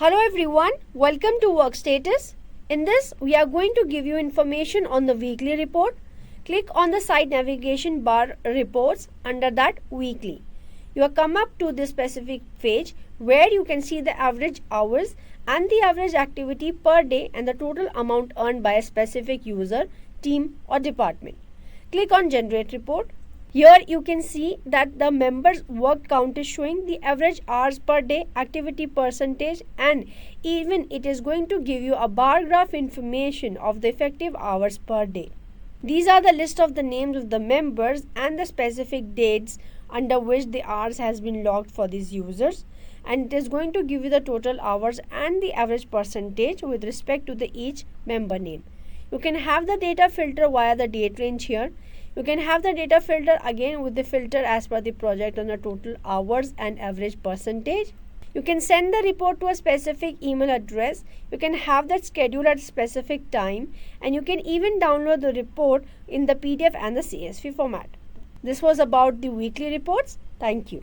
Hello everyone, welcome to Workstatus. In this, we are going to give you information on the weekly report. Click on the side navigation bar reports, under that weekly. You will come up to this specific page where you can see the average hours and the average activity per day and the total amount earned by a specific user, team or department. Click on generate report. Here you can see that the members work count is showing the average hours per day, activity percentage, and even it is going to give you a bar graph information of the effective hours per day. These are the list of the names of the members and the specific dates under which the hours has been logged for these users, and it is going to give you the total hours and the average percentage with respect to the each member name. You can have the data filter via the date range here. You can have the data filter again with the filter as per the project on the total hours and average percentage. You can send the report to a specific email address. You can have that scheduled at a specific time, and you can even download the report in the PDF and the CSV format. This was about the weekly reports. Thank you.